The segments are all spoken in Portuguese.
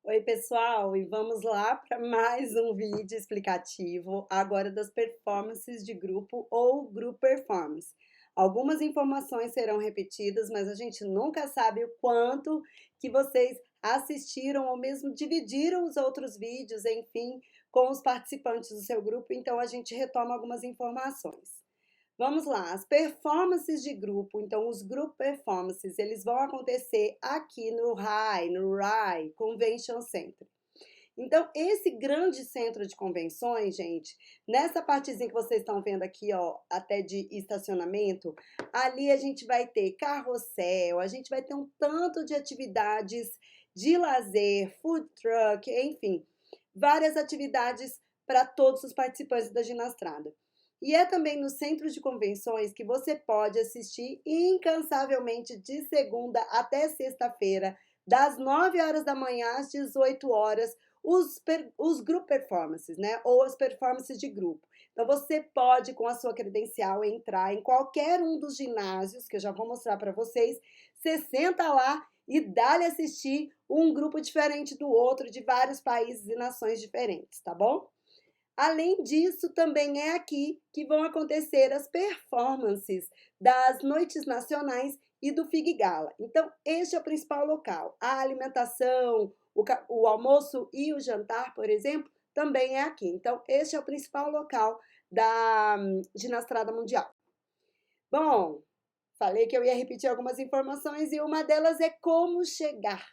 Oi, pessoal, e vamos lá para mais um vídeo explicativo, agora das performances de grupo ou group performance. Algumas informações serão repetidas, mas a gente nunca sabe o quanto que vocês assistiram ou mesmo dividiram os outros vídeos, enfim, com os participantes do seu grupo, então a gente retoma algumas informações. Vamos lá, as performances de grupo, então os group performances, eles vão acontecer aqui no RAI Convention Center. Então, esse grande centro de convenções, gente, nessa partezinha que vocês estão vendo aqui, ó, até de estacionamento, ali a gente vai ter carrossel, a gente vai ter um tanto de atividades de lazer, food truck, enfim, várias atividades para todos os participantes da Ginastrada. E é também no centro de convenções que você pode assistir incansavelmente de segunda até sexta-feira, das 9 horas da manhã às 18 horas, os group performances, né? Ou as performances de grupo. Então você pode, com a sua credencial, entrar em qualquer um dos ginásios, que eu já vou mostrar para vocês. Você senta lá e dá-lhe assistir um grupo diferente do outro, de vários países e nações diferentes, tá bom? Além disso, também é aqui que vão acontecer as performances das noites nacionais e do Fig Gala. Então, este é o principal local. A alimentação, o almoço e o jantar, por exemplo, também é aqui. Então, este é o principal local da Ginastrada Mundial. Bom, falei que eu ia repetir algumas informações e uma delas é como chegar,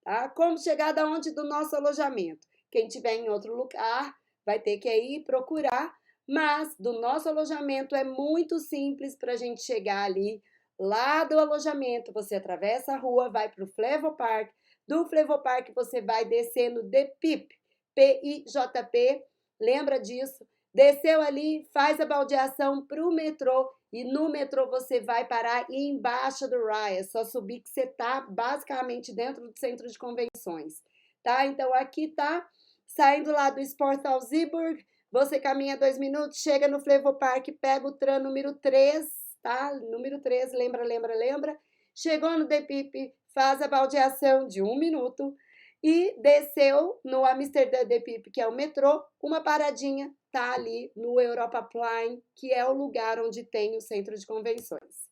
tá? Como chegar da onde? Do nosso alojamento. Quem estiver em outro lugar vai ter que ir procurar, mas do nosso alojamento é muito simples para a gente chegar ali. Lá do alojamento, você atravessa a rua, vai para o Flevo Park. Do Flevo Park, você vai descendo de PIP, P-I-J-P, lembra disso? Desceu ali, faz a baldeação para o metrô e no metrô você vai parar embaixo do RAI. É só subir que você está basicamente dentro do centro de convenções, tá? Então aqui tá, saindo lá do Sportal Zeeburg, você caminha 2 minutos, chega no Flevo Park, pega o tram número 3, tá? Número 3, lembra? Chegou no The Pip, faz a baldeação de 1 minuto e desceu no Amsterdã The Pip, que é o metrô, uma paradinha, tá ali no Europa Plain, que é o lugar onde tem o centro de convenções.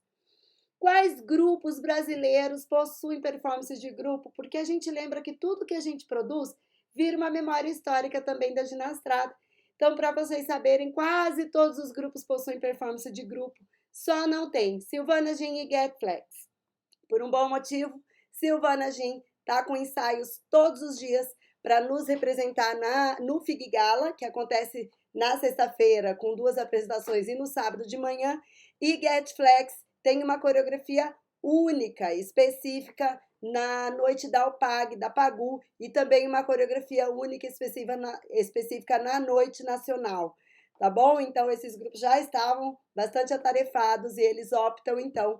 Quais grupos brasileiros possuem performances de grupo? Porque a gente lembra que tudo que a gente produz vira uma memória histórica também da Ginastrada. Então, para vocês saberem, quase todos os grupos possuem performance de grupo. Só não tem Silvana Gin e Get Flex. Por um bom motivo, Silvana Gin está com ensaios todos os dias para nos representar no Fig Gala, que acontece na sexta-feira com 2 apresentações e no sábado de manhã. E Get Flex tem uma coreografia única, específica na noite da Alpag, da Pagu, e também uma coreografia única específica na noite nacional, tá bom? Então, esses grupos já estavam bastante atarefados e eles optam, então,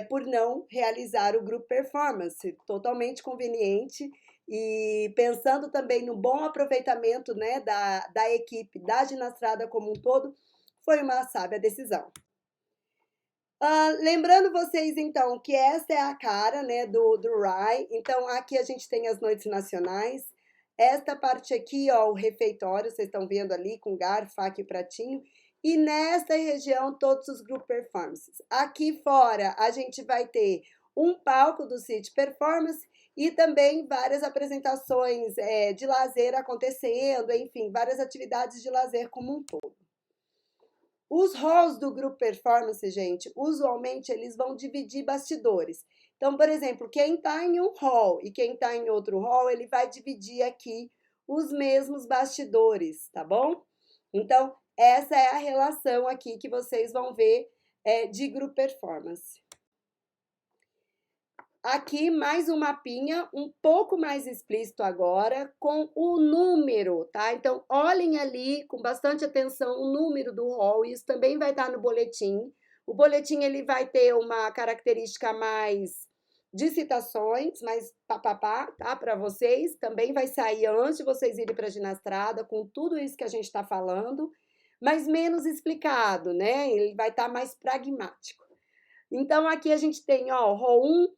por não realizar o grupo performance, totalmente conveniente e pensando também no bom aproveitamento, né, da equipe da Ginastrada como um todo, foi uma sábia decisão. Lembrando vocês, então, que essa é a cara, né, do RAI. Então, aqui a gente tem as noites nacionais. Esta parte aqui, ó, o refeitório, vocês estão vendo ali, com garfo, faca e pratinho. E nesta região, todos os group performances. Aqui fora, a gente vai ter um palco do City Performance e também várias apresentações de lazer acontecendo, enfim, várias atividades de lazer como um todo. Os halls do grupo performance, gente, usualmente eles vão dividir bastidores. Então, por exemplo, quem está em um hall e quem está em outro hall, ele vai dividir aqui os mesmos bastidores, tá bom? Então, essa é a relação aqui que vocês vão ver de group performance. Aqui mais um mapinha, um pouco mais explícito agora, com o número, tá? Então, olhem ali com bastante atenção o número do hall, isso também vai estar no boletim. O boletim, ele vai ter uma característica mais de citações, mais papapá, tá? Para vocês, também vai sair antes de vocês irem para a Ginastrada, com tudo isso que a gente está falando, mas menos explicado, né? Ele vai estar mais pragmático. Então, aqui a gente tem, ó, hall 1,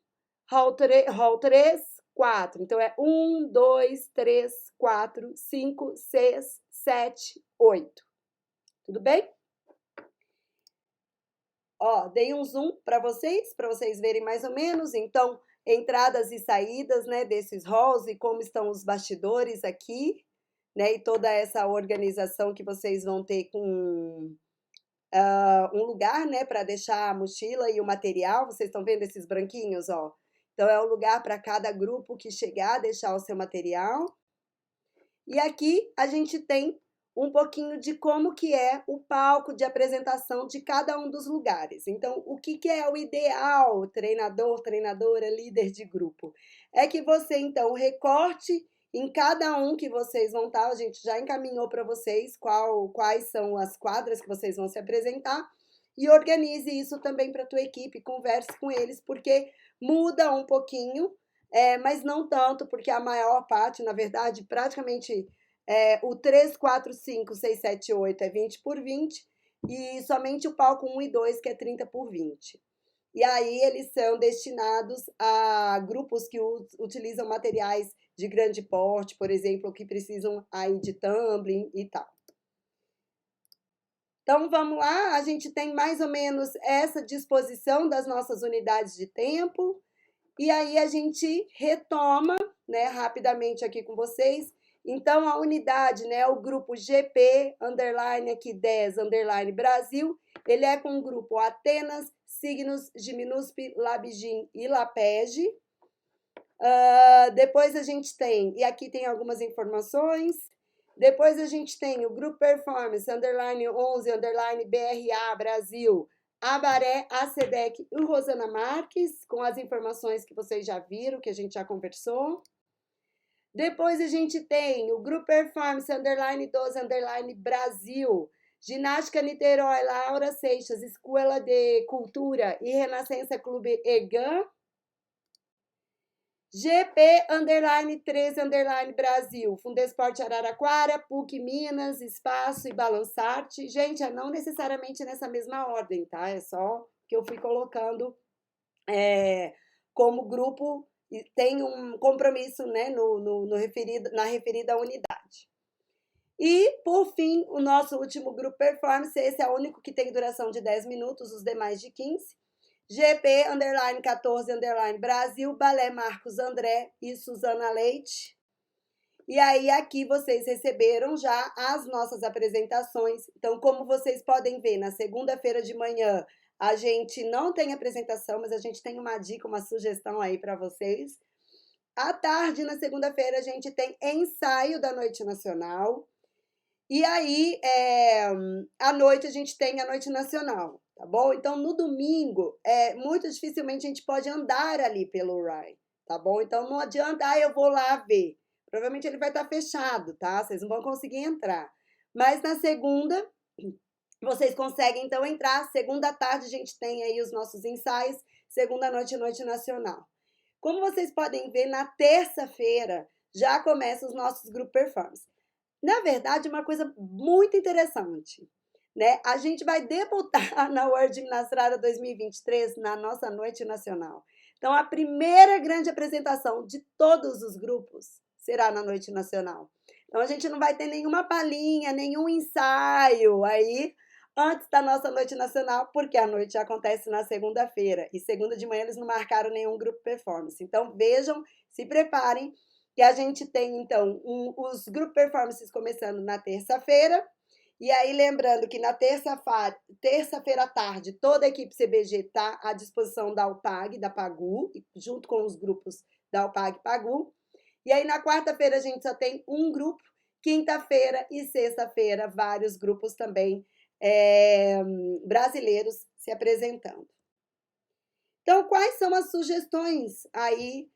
Hall 3, 4. Então, é 1, 2, 3, 4, 5, 6, 7, 8. Tudo bem? Ó, dei um zoom para vocês verem mais ou menos. Então, entradas e saídas, né, desses halls e como estão os bastidores aqui, né, e toda essa organização que vocês vão ter com um lugar, né, para deixar a mochila e o material. Vocês estão vendo esses branquinhos, ó? Então, é o lugar para cada grupo que chegar, deixar o seu material. E aqui a gente tem um pouquinho de como que é o palco de apresentação de cada um dos lugares. Então, o que é o ideal, treinador, treinadora, líder de grupo? É que você, então, recorte em cada um que vocês vão estar, a gente já encaminhou para vocês quais são as quadras que vocês vão se apresentar, e organize isso também para a tua equipe, converse com eles, porque muda um pouquinho, mas não tanto, porque a maior parte, na verdade, praticamente o 3, 4, 5, 6, 7, 8 é 20 por 20 e somente o palco 1 e 2, que é 30 por 20. E aí eles são destinados a grupos que utilizam materiais de grande porte, por exemplo, que precisam aí de tumbling e tal. Então vamos lá, a gente tem mais ou menos essa disposição das nossas unidades de tempo. E aí a gente retoma, né, rapidamente aqui com vocês. Então, a unidade, né, o grupo GP, underline aqui 10, underline Brasil, ele é com o grupo Atenas, Signos, Giminusp, Labigin e Lapege. Depois a gente tem, e aqui tem algumas informações, depois a gente tem o grupo Performance, underline 11, underline BRA, Brasil, Abaré, ACDEC e Rosana Marques, com as informações que vocês já viram, que a gente já conversou. Depois a gente tem o Grupo Performance, underline 12, underline Brasil, Ginástica Niterói, Laura Seixas, Escola de Cultura e Renascença Clube Egan. GP, underline 13, underline Brasil, Fundesporte Araraquara, PUC Minas, Espaço e Balançarte. Gente, não necessariamente nessa mesma ordem, tá? É só que eu fui colocando como grupo e tem um compromisso, né, na referida unidade. E, por fim, o nosso último grupo performance, esse é o único que tem duração de 10 minutos, os demais de 15. GP, underline 14, underline Brasil, Balé Marcos André e Suzana Leite. E aí, aqui vocês receberam já as nossas apresentações. Então, como vocês podem ver, na segunda-feira de manhã, a gente não tem apresentação, mas a gente tem uma dica, uma sugestão aí para vocês. À tarde, na segunda-feira, a gente tem ensaio da Noite Nacional. E aí, à noite, a gente tem a Noite Nacional, tá bom? Então, no domingo, muito dificilmente a gente pode andar ali pelo RAI, tá bom? Então, não adianta, eu vou lá ver. Provavelmente ele vai estar fechado, tá? Vocês não vão conseguir entrar. Mas na segunda, vocês conseguem, então, entrar. Segunda à tarde, a gente tem aí os nossos ensaios. Segunda noite, Noite Nacional. Como vocês podem ver, na terça-feira já começam os nossos Group Performance. Na verdade, uma coisa muito interessante, né? A gente vai debutar na World Gymnastrada 2023 na nossa Noite Nacional. Então, a primeira grande apresentação de todos os grupos será na Noite Nacional. Então, a gente não vai ter nenhuma palhinha, nenhum ensaio aí antes da nossa Noite Nacional, porque a noite acontece na segunda-feira. E segunda de manhã eles não marcaram nenhum grupo performance. Então, vejam, se preparem, que a gente tem, então, os grupo performances começando na terça-feira. E aí, lembrando que na terça-feira à tarde, toda a equipe CBG está à disposição da UPAG, da PAGU, junto com os grupos da UPAG e PAGU. E aí, na quarta-feira, a gente só tem um grupo, quinta-feira e sexta-feira, vários grupos também brasileiros se apresentando. Então, quais são as sugestões aí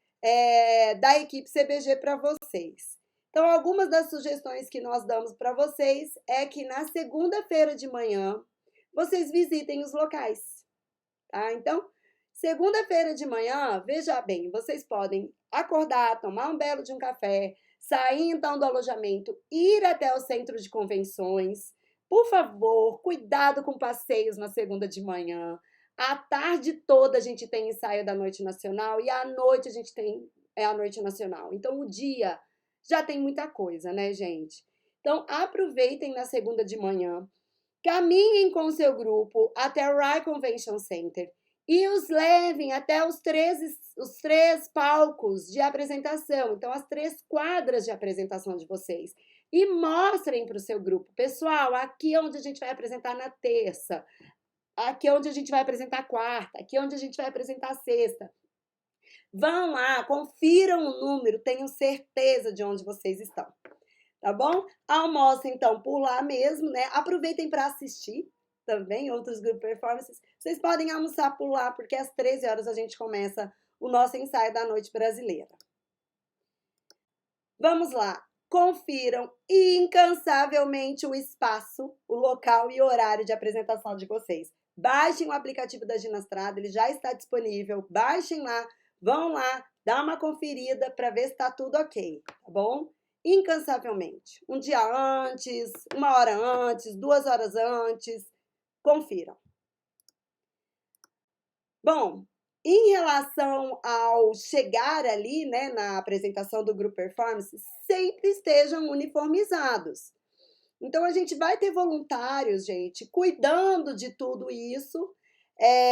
da equipe CBG para vocês? Então, algumas das sugestões que nós damos para vocês é que na segunda-feira de manhã vocês visitem os locais, tá? Então, segunda-feira de manhã, veja bem, vocês podem acordar, tomar um belo de um café, sair então do alojamento, ir até o centro de convenções. Por favor, cuidado com passeios na segunda de manhã. À tarde toda a gente tem ensaio da Noite Nacional e à noite a gente tem é a Noite Nacional. Então, o dia já tem muita coisa, né, gente? Então, aproveitem na segunda de manhã, caminhem com o seu grupo até o Rai Convention Center e os levem até os três palcos de apresentação, então as 3 quadras de apresentação de vocês. E mostrem para o seu grupo, pessoal, aqui é onde a gente vai apresentar na terça, aqui é onde a gente vai apresentar quarta, aqui é onde a gente vai apresentar sexta. Vão lá, confiram o número, tenham certeza de onde vocês estão. Tá bom? Almocem então por lá mesmo, né? Aproveitem para assistir também outros grupos performances. Vocês podem almoçar por lá, porque às 13 horas a gente começa o nosso ensaio da noite brasileira. Vamos lá. Confiram incansavelmente o espaço, o local e o horário de apresentação de vocês. Baixem o aplicativo da Ginastrada, ele já está disponível. Baixem lá, vão lá, dá uma conferida para ver se está tudo ok, tá bom? Incansavelmente. Um dia antes, 1 hora antes, 2 horas antes. Confiram. Bom, em relação ao chegar ali, né, na apresentação do grupo performance, sempre estejam uniformizados. Então, a gente vai ter voluntários, gente, cuidando de tudo isso,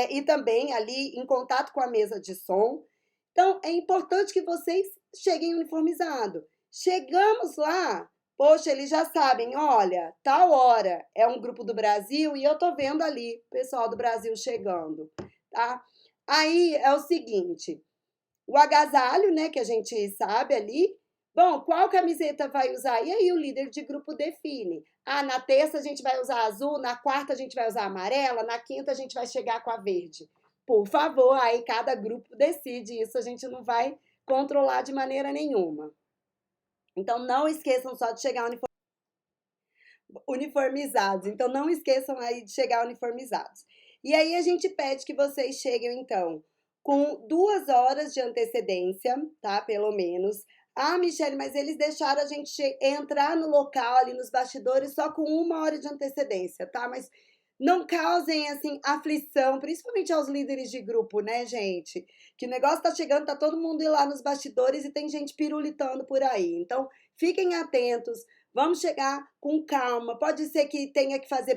e também ali em contato com a mesa de som. Então, é importante que vocês cheguem uniformizados. Chegamos lá, poxa, eles já sabem, olha, tal hora é um grupo do Brasil e eu tô vendo ali o pessoal do Brasil chegando, tá? Aí é o seguinte, o agasalho, né, que a gente sabe ali, bom, qual camiseta vai usar? E aí o líder de grupo define. Ah, na terça a gente vai usar azul, na quarta a gente vai usar amarela, na quinta a gente vai chegar com a verde. Por favor, aí cada grupo decide isso, a gente não vai controlar de maneira nenhuma. Então, não esqueçam só de chegar uniformizados. Então, não esqueçam aí de chegar uniformizados. E aí, a gente pede que vocês cheguem, então, com 2 horas de antecedência, tá? Pelo menos. Ah, Michele, mas eles deixaram a gente entrar no local, ali nos bastidores, só com 1 hora de antecedência, tá? Mas não causem, assim, aflição, principalmente aos líderes de grupo, né, gente? Que o negócio tá chegando, tá todo mundo ir lá nos bastidores e tem gente pirulitando por aí. Então, fiquem atentos, vamos chegar com calma. Pode ser que tenha que fazer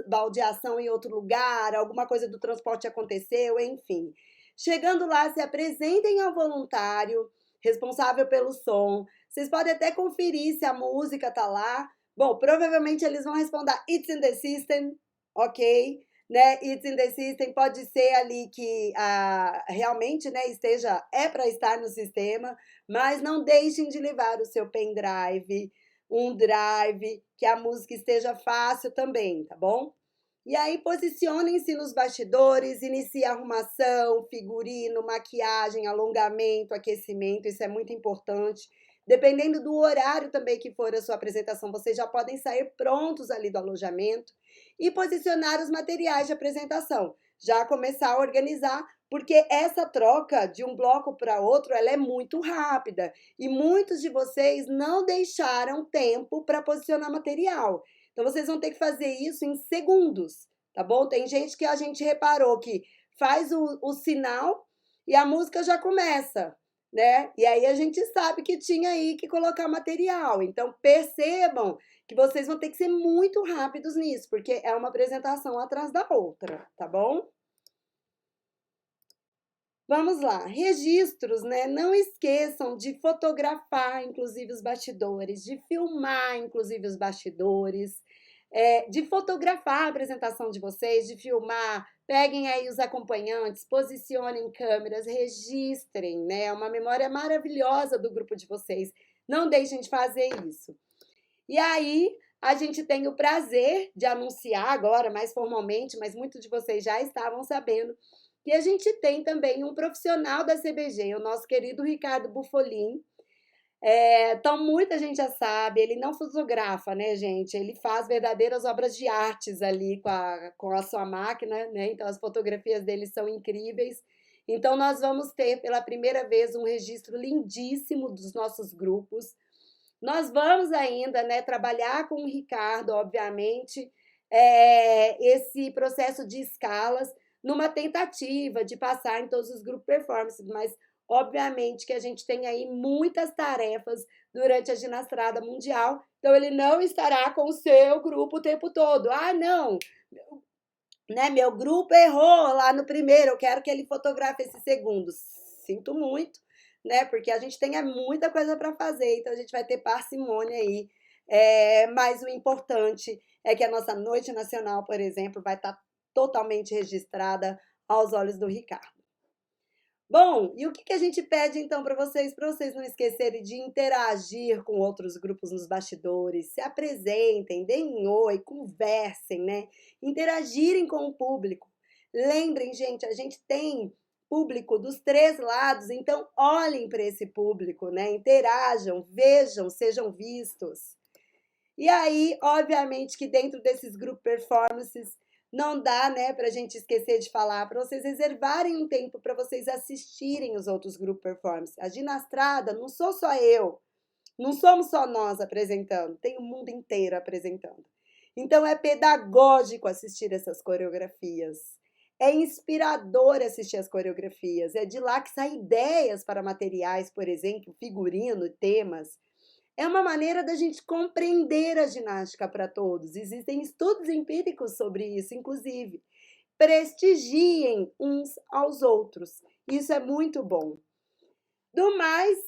baldeação em outro lugar, alguma coisa do transporte aconteceu, enfim. Chegando lá, se apresentem ao voluntário responsável pelo som. Vocês podem até conferir se a música tá lá. Bom, provavelmente eles vão responder It's in the system, ok? Né? It's in the system pode ser ali que realmente, né, é para estar no sistema, mas não deixem de levar o seu pendrive, um drive, que a música esteja fácil também, tá bom? E aí posicionem-se nos bastidores, inicie a arrumação, figurino, maquiagem, alongamento, aquecimento, isso é muito importante. Dependendo do horário também que for a sua apresentação, vocês já podem sair prontos ali do alojamento e posicionar os materiais de apresentação. Já começar a organizar, porque essa troca de um bloco para outro, ela é muito rápida. E muitos de vocês não deixaram tempo para posicionar material. Então, vocês vão ter que fazer isso em segundos, tá bom? Tem gente que a gente reparou que faz o sinal e a música já começa, né? E aí a gente sabe que tinha aí que colocar material. Então, percebam que vocês vão ter que ser muito rápidos nisso, porque é uma apresentação atrás da outra, tá bom? Vamos lá, registros, né? Não esqueçam de fotografar, inclusive, os bastidores, de filmar, inclusive, os bastidores, de fotografar a apresentação de vocês, de filmar, peguem aí os acompanhantes, posicionem câmeras, registrem, né? É uma memória maravilhosa do grupo de vocês. Não deixem de fazer isso. E aí, a gente tem o prazer de anunciar agora, mais formalmente, mas muitos de vocês já estavam sabendo, que a gente tem também um profissional da CBG, o nosso querido Ricardo Bufolin. Então, muita gente já sabe, ele não fotografa, né, gente? Ele faz verdadeiras obras de artes ali com a sua máquina, né? Então, as fotografias dele são incríveis. Então, nós vamos ter pela primeira vez um registro lindíssimo dos nossos grupos. Nós vamos ainda, né, trabalhar com o Ricardo, obviamente, esse processo de escalas, numa tentativa de passar em todos os grupos performance, mas Obviamente que a gente tem aí muitas tarefas durante a ginastrada mundial, então ele não estará com o seu grupo o tempo todo. Ah, não, né? Meu grupo errou lá no primeiro, eu quero que ele fotografe esse segundo. Sinto muito, né? Porque a gente tem muita coisa para fazer, então a gente vai ter parcimônia aí. Mas o importante é que a nossa Noite Nacional, por exemplo, vai estar totalmente registrada aos olhos do Ricardo. Bom, e o que a gente pede então para vocês não esquecerem de interagir com outros grupos nos bastidores, se apresentem, deem oi, conversem, né? Interagirem com o público. Lembrem, gente, a gente tem público dos três lados, então olhem para esse público, né? Interajam, vejam, sejam vistos. E aí, obviamente, que dentro desses group performances não dá, né, para a gente esquecer de falar, para vocês reservarem um tempo para vocês assistirem os outros group performances. A ginastrada não sou só eu, não somos só nós apresentando, tem o mundo inteiro apresentando. Então é pedagógico assistir essas coreografias. É inspirador assistir as coreografias. É de lá que saem ideias para materiais, por exemplo, figurino, temas. É uma maneira da gente compreender a ginástica para todos. Existem estudos empíricos sobre isso, inclusive. Prestigiem uns aos outros. Isso é muito bom. Do mais,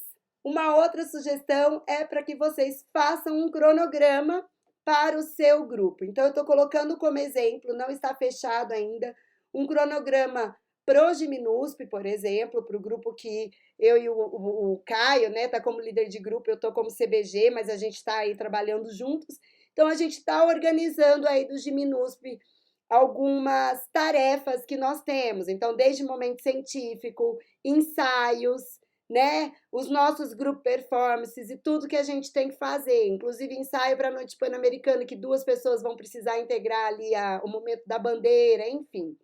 uma outra sugestão é para que vocês façam um cronograma para o seu grupo. Então, eu estou colocando como exemplo, não está fechado ainda, um cronograma pro Giminusp, por exemplo, para o grupo que eu e o Caio, né, tá como líder de grupo, eu estou como CBG, mas a gente está aí trabalhando juntos. Então, a gente está organizando aí do Giminusp algumas tarefas que nós temos. Então, desde momento científico, ensaios, né? Os nossos group performances e tudo que a gente tem que fazer, inclusive ensaio para a Noite Pan-Americana, que 2 pessoas vão precisar integrar ali o momento da bandeira, enfim.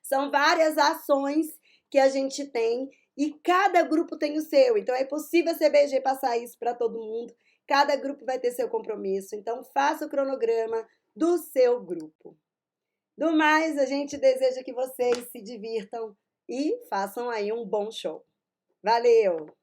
São várias ações que a gente tem e cada grupo tem o seu. Então é possível a CBG passar isso para todo mundo. Cada grupo vai ter seu compromisso. Então faça o cronograma do seu grupo. Do mais, a gente deseja que vocês se divirtam e façam aí um bom show. Valeu!